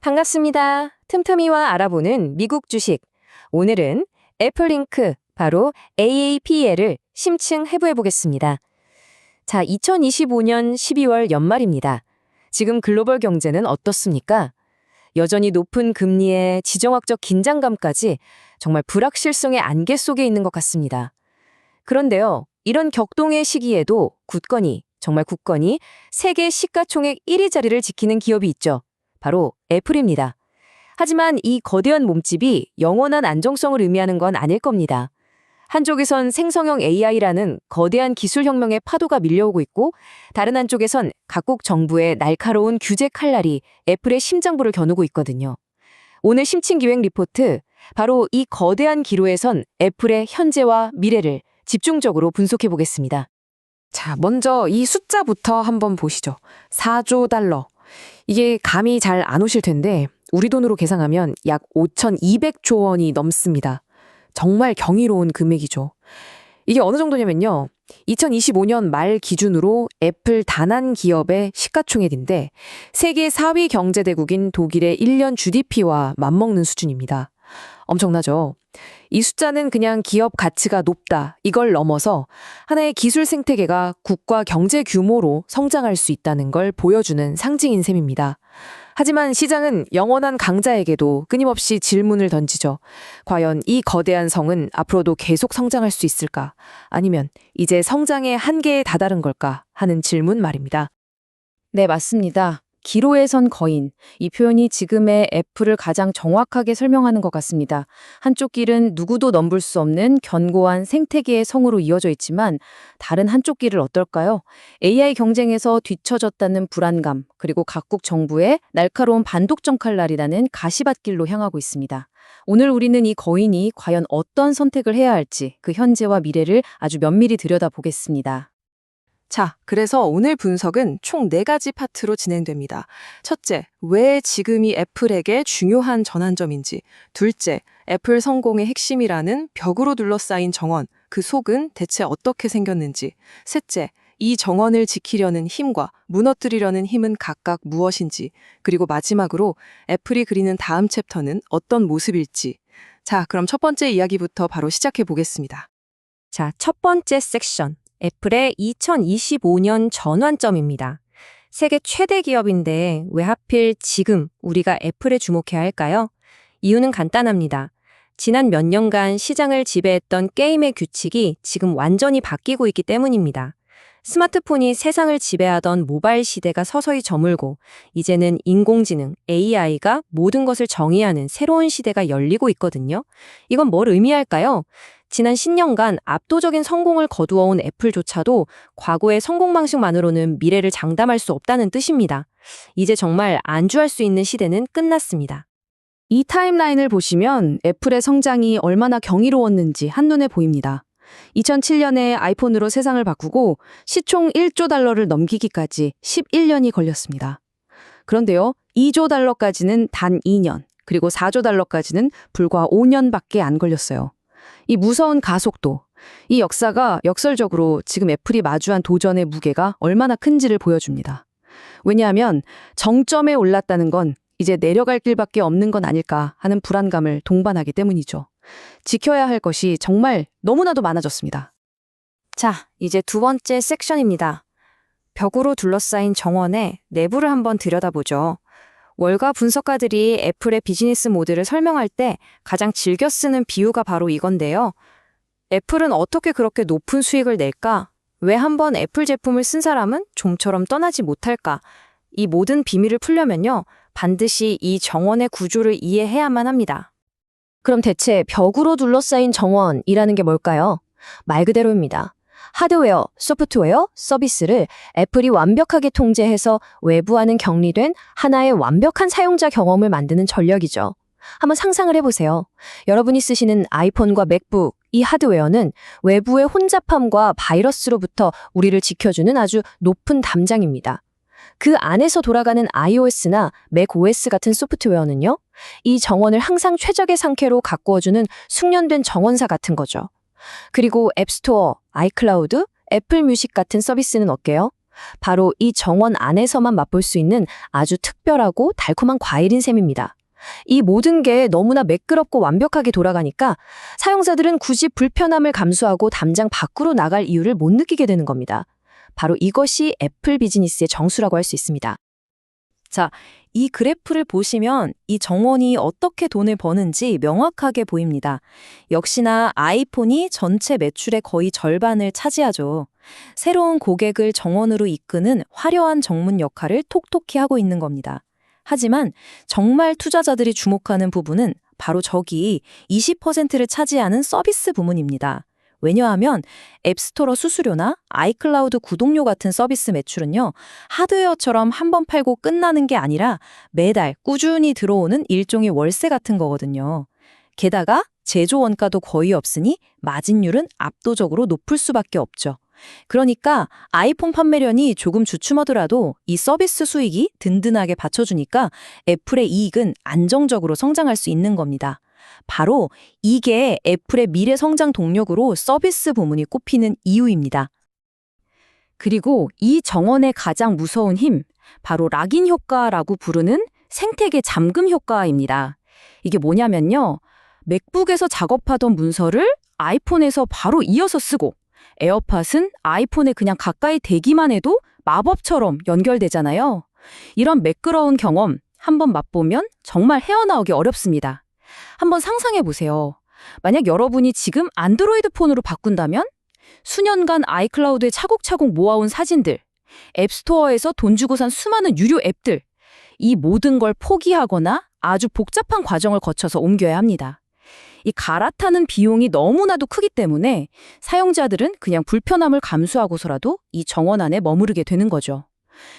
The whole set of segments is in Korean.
반갑습니다. 틈틈이와 알아보는 미국 주식. 오늘은 애플링크, 바로 AAPL을 심층 해부해 보겠습니다. 자, 2025년 12월 연말입니다. 지금 글로벌 경제는 어떻습니까? 여전히 높은 금리에 지정학적 긴장감까지 정말 불확실성의 안개 속에 있는 것 같습니다. 그런데요, 이런 격동의 시기에도 정말 굳건히 세계 시가총액 1위 자리를 지키는 기업이 있죠. 바로 애플입니다. 하지만 이 거대한 몸집이 영원한 안정성을 의미하는 건 아닐 겁니다. 한쪽에선 생성형 AI라는 거대한 기술혁명의 파도가 밀려오고 있고, 다른 한쪽에선 각국 정부의 날카로운 규제 칼날이 애플의 심장부를 겨누고 있거든요. 오늘 심층기획 리포트, 바로 이 거대한 기로에선 애플의 현재와 미래를 집중적으로 분석해 보겠습니다. 자, 먼저 이 숫자부터 한번 보시죠. 4조 달러. 이게 감이 잘 안 오실 텐데 우리 돈으로 계산하면 약 5,200조 원이 넘습니다. 정말 경이로운 금액이죠. 이게 어느 정도냐면요. 2025년 말 기준으로 애플 단한 기업의 시가총액인데 세계 4위 경제대국인 독일의 1년 GDP와 맞먹는 수준입니다. 엄청나죠? 이 숫자는 그냥 기업 가치가 높다, 이걸 넘어서 하나의 기술 생태계가 국가 경제 규모로 성장할 수 있다는 걸 보여주는 상징인 셈입니다. 하지만 시장은 영원한 강자에게도 끊임없이 질문을 던지죠. 과연 이 거대한 성은 앞으로도 계속 성장할 수 있을까? 아니면 이제 성장의 한계에 다다른 걸까? 하는 질문 말입니다. 네, 맞습니다. 기로에 선 거인. 이 표현이 지금의 애플을 가장 정확하게 설명하는 것 같습니다. 한쪽 길은 누구도 넘볼 수 없는 견고한 생태계의 성으로 이어져 있지만 다른 한쪽 길은 어떨까요? AI 경쟁에서 뒤처졌다는 불안감, 그리고 각국 정부의 날카로운 반독점 칼날이라는 가시밭길로 향하고 있습니다. 오늘 우리는 이 거인이 과연 어떤 선택을 해야 할지 그 현재와 미래를 아주 면밀히 들여다보겠습니다. 자, 그래서 오늘 분석은 총 4가지 파트로 진행됩니다. 첫째, 왜 지금이 애플에게 중요한 전환점인지. 둘째, 애플 성공의 핵심이라는 벽으로 둘러싸인 정원, 그 속은 대체 어떻게 생겼는지. 셋째, 이 정원을 지키려는 힘과 무너뜨리려는 힘은 각각 무엇인지. 그리고 마지막으로 애플이 그리는 다음 챕터는 어떤 모습일지. 자, 그럼 첫 번째 이야기부터 바로 시작해 보겠습니다. 자, 첫 번째 섹션. 애플의 2025년 전환점입니다. 세계 최대 기업인데 왜 하필 지금 우리가 애플에 주목해야 할까요? 이유는 간단합니다. 지난 몇 년간 시장을 지배했던 게임의 규칙이 지금 완전히 바뀌고 있기 때문입니다. 스마트폰이 세상을 지배하던 모바일 시대가 서서히 저물고 이제는 인공지능, AI가 모든 것을 정의하는 새로운 시대가 열리고 있거든요. 이건 뭘 의미할까요? 지난 10년간 압도적인 성공을 거두어온 애플조차도 과거의 성공 방식만으로는 미래를 장담할 수 없다는 뜻입니다. 이제 정말 안주할 수 있는 시대는 끝났습니다. 이 타임라인을 보시면 애플의 성장이 얼마나 경이로웠는지 한눈에 보입니다. 2007년에 아이폰으로 세상을 바꾸고 시총 1조 달러를 넘기기까지 11년이 걸렸습니다. 그런데요, 2조 달러까지는 단 2년, 그리고 4조 달러까지는 불과 5년밖에 안 걸렸어요. 이 무서운 가속도, 이 역사가 역설적으로 지금 애플이 마주한 도전의 무게가 얼마나 큰지를 보여줍니다. 왜냐하면 정점에 올랐다는 건 이제 내려갈 길밖에 없는 건 아닐까 하는 불안감을 동반하기 때문이죠. 지켜야 할 것이 정말 너무나도 많아졌습니다. 자, 이제 두 번째 섹션입니다. 벽으로 둘러싸인 정원의 내부를 한번 들여다보죠. 월가 분석가들이 애플의 비즈니스 모델을 설명할 때 가장 즐겨 쓰는 비유가 바로 이건데요. 애플은 어떻게 그렇게 높은 수익을 낼까? 왜 한번 애플 제품을 쓴 사람은 좀처럼 떠나지 못할까? 이 모든 비밀을 풀려면요, 반드시 이 정원의 구조를 이해해야만 합니다. 그럼 대체 벽으로 둘러싸인 정원이라는 게 뭘까요? 말 그대로입니다. 하드웨어, 소프트웨어, 서비스를 애플이 완벽하게 통제해서 외부와는 격리된 하나의 완벽한 사용자 경험을 만드는 전략이죠. 한번 상상을 해보세요. 여러분이 쓰시는 아이폰과 맥북, 이 하드웨어는 외부의 혼잡함과 바이러스로부터 우리를 지켜주는 아주 높은 담장입니다. 그 안에서 돌아가는 iOS나 macOS 같은 소프트웨어는요, 이 정원을 항상 최적의 상태로 가꾸어주는 숙련된 정원사 같은 거죠. 그리고 앱스토어, 아이클라우드, 애플 뮤직 같은 서비스는 어때요? 바로 이 정원 안에서만 맛볼 수 있는 아주 특별하고 달콤한 과일인 셈입니다. 이 모든 게 너무나 매끄럽고 완벽하게 돌아가니까 사용자들은 굳이 불편함을 감수하고 담장 밖으로 나갈 이유를 못 느끼게 되는 겁니다. 바로 이것이 애플 비즈니스의 정수라고 할 수 있습니다. 자, 이 그래프를 보시면 이 정원이 어떻게 돈을 버는지 명확하게 보입니다. 역시나 아이폰이 전체 매출의 거의 절반을 차지하죠. 새로운 고객을 정원으로 이끄는 화려한 정문 역할을 톡톡히 하고 있는 겁니다. 하지만 정말 투자자들이 주목하는 부분은 바로 저기 20%를 차지하는 서비스 부문입니다. 왜냐하면 앱스토어 수수료나 아이클라우드 구독료 같은 서비스 매출은요, 하드웨어처럼 한 번 팔고 끝나는 게 아니라 매달 꾸준히 들어오는 일종의 월세 같은 거거든요. 게다가 제조 원가도 거의 없으니 마진율은 압도적으로 높을 수밖에 없죠. 그러니까 아이폰 판매량이 조금 주춤하더라도 이 서비스 수익이 든든하게 받쳐주니까 애플의 이익은 안정적으로 성장할 수 있는 겁니다. 바로 이게 애플의 미래 성장 동력으로 서비스 부문이 꼽히는 이유입니다. 그리고 이 정원의 가장 무서운 힘, 바로 락인 효과라고 부르는 생태계 잠금 효과입니다. 이게 뭐냐면요, 맥북에서 작업하던 문서를 아이폰에서 바로 이어서 쓰고, 에어팟은 아이폰에 그냥 가까이 대기만 해도 마법처럼 연결되잖아요. 이런 매끄러운 경험 한번 맛보면 정말 헤어나오기 어렵습니다. 한번 상상해 보세요. 만약 여러분이 지금 안드로이드 폰으로 바꾼다면 수년간 아이클라우드에 차곡차곡 모아온 사진들, 앱스토어에서 돈 주고 산 수많은 유료 앱들, 이 모든 걸 포기하거나 아주 복잡한 과정을 거쳐서 옮겨야 합니다. 이 갈아타는 비용이 너무나도 크기 때문에 사용자들은 그냥 불편함을 감수하고서라도 이 정원 안에 머무르게 되는 거죠.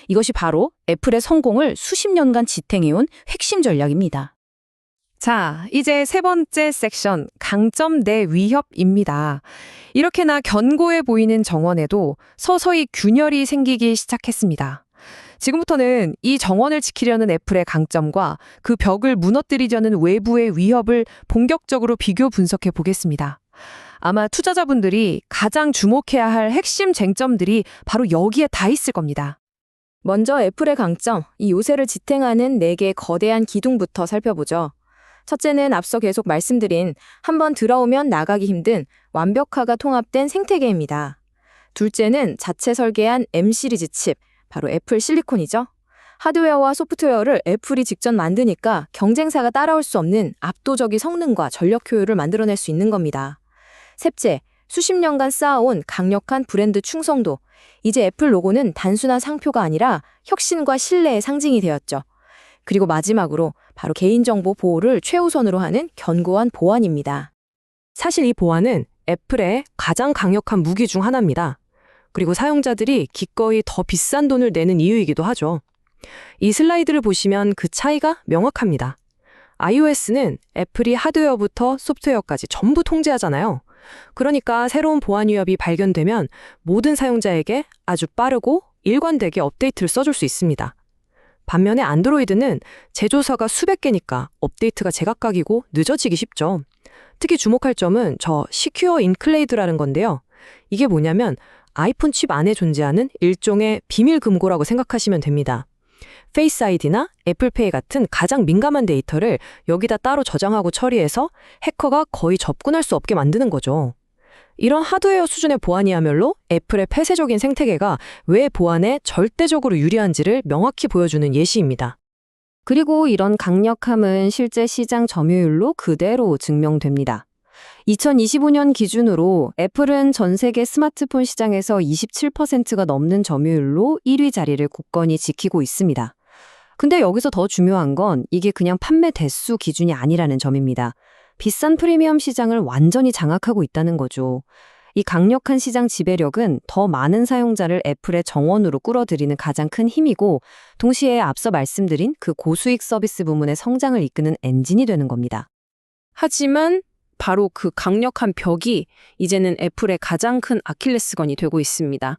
이것이 바로 애플의 성공을 수십 년간 지탱해온 핵심 전략입니다. 자, 이제 세 번째 섹션, 강점 대 위협입니다. 이렇게나 견고해 보이는 정원에도 서서히 균열이 생기기 시작했습니다. 지금부터는 이 정원을 지키려는 애플의 강점과 그 벽을 무너뜨리려는 외부의 위협을 본격적으로 비교 분석해 보겠습니다. 아마 투자자분들이 가장 주목해야 할 핵심 쟁점들이 바로 여기에 다 있을 겁니다. 먼저 애플의 강점, 이 요새를 지탱하는 4개의 거대한 기둥부터 살펴보죠. 첫째는 앞서 계속 말씀드린 한번 들어오면 나가기 힘든 완벽화가 통합된 생태계입니다. 둘째는 자체 설계한 M 시리즈 칩, 바로 애플 실리콘이죠. 하드웨어와 소프트웨어를 애플이 직접 만드니까 경쟁사가 따라올 수 없는 압도적인 성능과 전력 효율을 만들어낼 수 있는 겁니다. 셋째, 수십 년간 쌓아온 강력한 브랜드 충성도. 이제 애플 로고는 단순한 상표가 아니라 혁신과 신뢰의 상징이 되었죠. 그리고 마지막으로 바로 개인정보 보호를 최우선으로 하는 견고한 보안입니다. 사실 이 보안은 애플의 가장 강력한 무기 중 하나입니다. 그리고 사용자들이 기꺼이 더 비싼 돈을 내는 이유이기도 하죠. 이 슬라이드를 보시면 그 차이가 명확합니다. iOS는 애플이 하드웨어부터 소프트웨어까지 전부 통제하잖아요. 그러니까 새로운 보안 위협이 발견되면 모든 사용자에게 아주 빠르고 일관되게 업데이트를 써줄 수 있습니다. 반면에 안드로이드는 제조사가 수백 개니까 업데이트가 제각각이고 늦어지기 쉽죠. 특히 주목할 점은 저 시큐어 인클레이드라는 건데요. 이게 뭐냐면 아이폰 칩 안에 존재하는 일종의 비밀 금고라고 생각하시면 됩니다. 페이스 아이디나 애플페이 같은 가장 민감한 데이터를 여기다 따로 저장하고 처리해서 해커가 거의 접근할 수 없게 만드는 거죠. 이런 하드웨어 수준의 보안이야말로 애플의 폐쇄적인 생태계가 왜 보안에 절대적으로 유리한지를 명확히 보여주는 예시입니다. 그리고 이런 강력함은 실제 시장 점유율로 그대로 증명됩니다. 2025년 기준으로 애플은 전 세계 스마트폰 시장에서 27%가 넘는 점유율로 1위 자리를 굳건히 지키고 있습니다. 근데 여기서 더 중요한 건 이게 그냥 판매 대수 기준이 아니라는 점입니다. 비싼 프리미엄 시장을 완전히 장악하고 있다는 거죠. 이 강력한 시장 지배력은 더 많은 사용자를 애플의 정원으로 끌어들이는 가장 큰 힘이고, 동시에 앞서 말씀드린 그 고수익 서비스 부문의 성장을 이끄는 엔진이 되는 겁니다. 하지만 바로 그 강력한 벽이 이제는 애플의 가장 큰 아킬레스건이 되고 있습니다.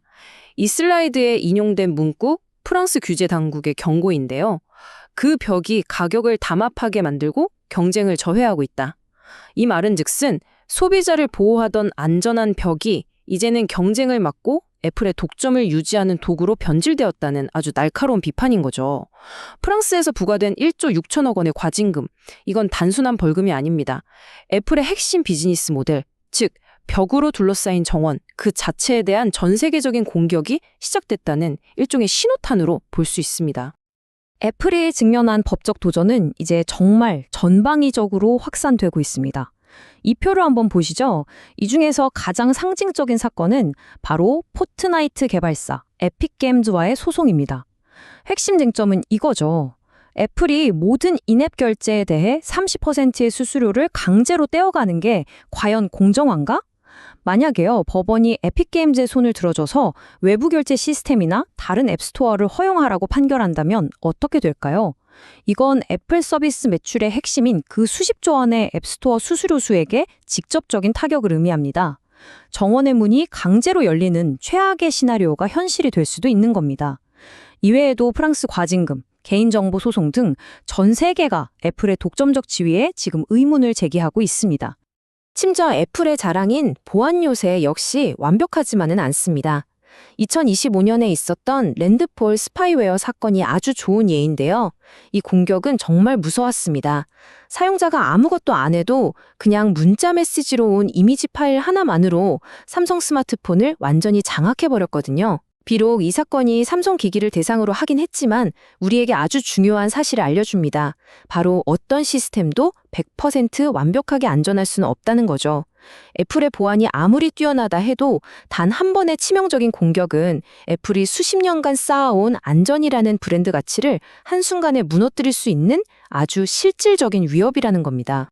이 슬라이드에 인용된 문구, 프랑스 규제 당국의 경고인데요. 그 벽이 가격을 담합하게 만들고 경쟁을 저해하고 있다. 이 말은 즉슨 소비자를 보호하던 안전한 벽이 이제는 경쟁을 막고 애플의 독점을 유지하는 도구로 변질되었다는 아주 날카로운 비판인 거죠. 프랑스에서 부과된 1조 6천억 원의 과징금, 이건 단순한 벌금이 아닙니다. 애플의 핵심 비즈니스 모델, 즉 벽으로 둘러싸인 정원 그 자체에 대한 전 세계적인 공격이 시작됐다는 일종의 신호탄으로 볼 수 있습니다. 애플이 직면한 법적 도전은 이제 정말 전방위적으로 확산되고 있습니다. 이 표를 한번 보시죠. 이 중에서 가장 상징적인 사건은 바로 포트나이트 개발사 에픽게임즈와의 소송입니다. 핵심 쟁점은 이거죠. 애플이 모든 인앱 결제에 대해 30%의 수수료를 강제로 떼어가는 게 과연 공정한가? 만약에요, 법원이 에픽게임즈의 손을 들어줘서 외부 결제 시스템이나 다른 앱스토어를 허용하라고 판결한다면 어떻게 될까요? 이건 애플 서비스 매출의 핵심인 그 수십조 원의 앱스토어 수수료 수에게 직접적인 타격을 의미합니다. 정원의 문이 강제로 열리는 최악의 시나리오가 현실이 될 수도 있는 겁니다. 이외에도 프랑스 과징금, 개인정보 소송 등 전 세계가 애플의 독점적 지위에 지금 의문을 제기하고 있습니다. 심지어 애플의 자랑인 보안 요새 역시 완벽하지만은 않습니다. 2025년에 있었던 랜드폴 스파이웨어 사건이 아주 좋은 예인데요. 이 공격은 정말 무서웠습니다. 사용자가 아무것도 안 해도 그냥 문자 메시지로 온 이미지 파일 하나만으로 삼성 스마트폰을 완전히 장악해버렸거든요. 비록 이 사건이 삼성 기기를 대상으로 하긴 했지만 우리에게 아주 중요한 사실을 알려줍니다. 바로 어떤 시스템도 100% 완벽하게 안전할 수는 없다는 거죠. 애플의 보안이 아무리 뛰어나다 해도 단 한 번의 치명적인 공격은 애플이 수십 년간 쌓아온 안전이라는 브랜드 가치를 한순간에 무너뜨릴 수 있는 아주 실질적인 위협이라는 겁니다.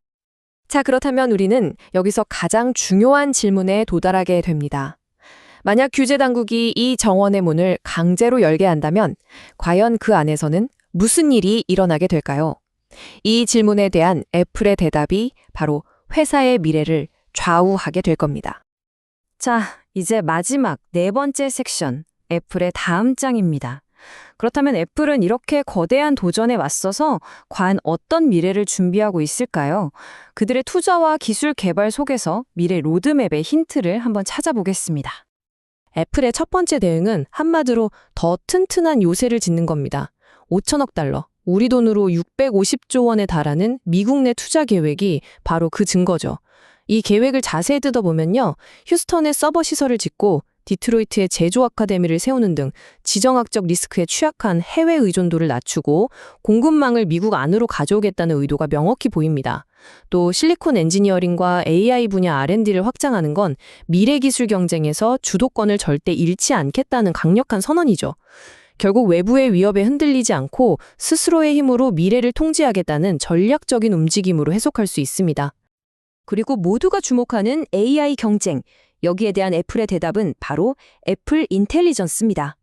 자, 그렇다면 우리는 여기서 가장 중요한 질문에 도달하게 됩니다. 만약 규제 당국이 이 정원의 문을 강제로 열게 한다면 과연 그 안에서는 무슨 일이 일어나게 될까요? 이 질문에 대한 애플의 대답이 바로 회사의 미래를 좌우하게 될 겁니다. 자, 이제 마지막 네 번째 섹션, 애플의 다음 장입니다. 그렇다면 애플은 이렇게 거대한 도전에 맞서서 과연 어떤 미래를 준비하고 있을까요? 그들의 투자와 기술 개발 속에서 미래 로드맵의 힌트를 한번 찾아보겠습니다. 애플의 첫 번째 대응은 한마디로 더 튼튼한 요새를 짓는 겁니다. 5천억 달러, 우리 돈으로 650조 원에 달하는 미국 내 투자 계획이 바로 그 증거죠. 이 계획을 자세히 뜯어보면요. 휴스턴에 서버 시설을 짓고 디트로이트에 제조 아카데미를 세우는 등 지정학적 리스크에 취약한 해외 의존도를 낮추고 공급망을 미국 안으로 가져오겠다는 의도가 명확히 보입니다. 또 실리콘 엔지니어링과 AI 분야 R&D를 확장하는 건 미래 기술 경쟁에서 주도권을 절대 잃지 않겠다는 강력한 선언이죠. 결국 외부의 위협에 흔들리지 않고 스스로의 힘으로 미래를 통제하겠다는 전략적인 움직임으로 해석할 수 있습니다. 그리고 모두가 주목하는 AI 경쟁. 여기에 대한 애플의 대답은 바로 애플 인텔리전스입니다.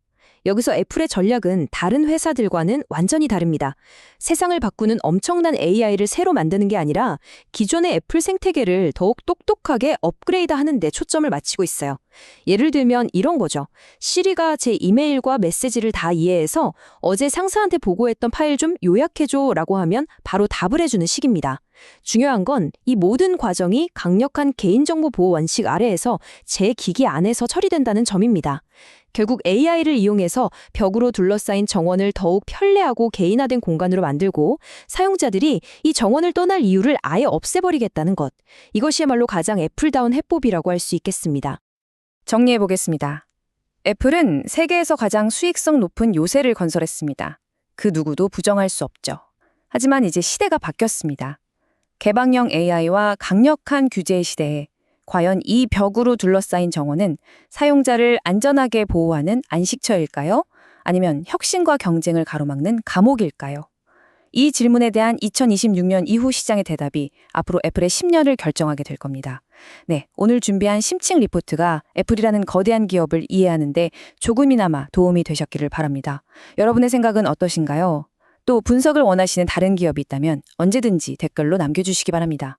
여기서 애플의 전략은 다른 회사들과는 완전히 다릅니다. 세상을 바꾸는 엄청난 AI를 새로 만드는 게 아니라 기존의 애플 생태계를 더욱 똑똑하게 업그레이드하는 데 초점을 맞추고 있어요. 예를 들면 이런 거죠. 시리가 제 이메일과 메시지를 다 이해해서 어제 상사한테 보고했던 파일 좀 요약해줘 라고 하면 바로 답을 해주는 식입니다. 중요한 건 이 모든 과정이 강력한 개인정보 보호 원칙 아래에서 제 기기 안에서 처리된다는 점입니다. 결국 AI를 이용해서 벽으로 둘러싸인 정원을 더욱 편리하고 개인화된 공간으로 만들고 사용자들이 이 정원을 떠날 이유를 아예 없애버리겠다는 것. 이것이야말로 가장 애플다운 해법이라고 할 수 있겠습니다. 정리해보겠습니다. 애플은 세계에서 가장 수익성 높은 요새를 건설했습니다. 그 누구도 부정할 수 없죠. 하지만 이제 시대가 바뀌었습니다. 개방형 AI와 강력한 규제의 시대에 과연 이 벽으로 둘러싸인 정원은 사용자를 안전하게 보호하는 안식처일까요? 아니면 혁신과 경쟁을 가로막는 감옥일까요? 이 질문에 대한 2026년 이후 시장의 대답이 앞으로 애플의 10년을 결정하게 될 겁니다. 네, 오늘 준비한 심층 리포트가 애플이라는 거대한 기업을 이해하는 데 조금이나마 도움이 되셨기를 바랍니다. 여러분의 생각은 어떠신가요? 또 분석을 원하시는 다른 기업이 있다면 언제든지 댓글로 남겨주시기 바랍니다.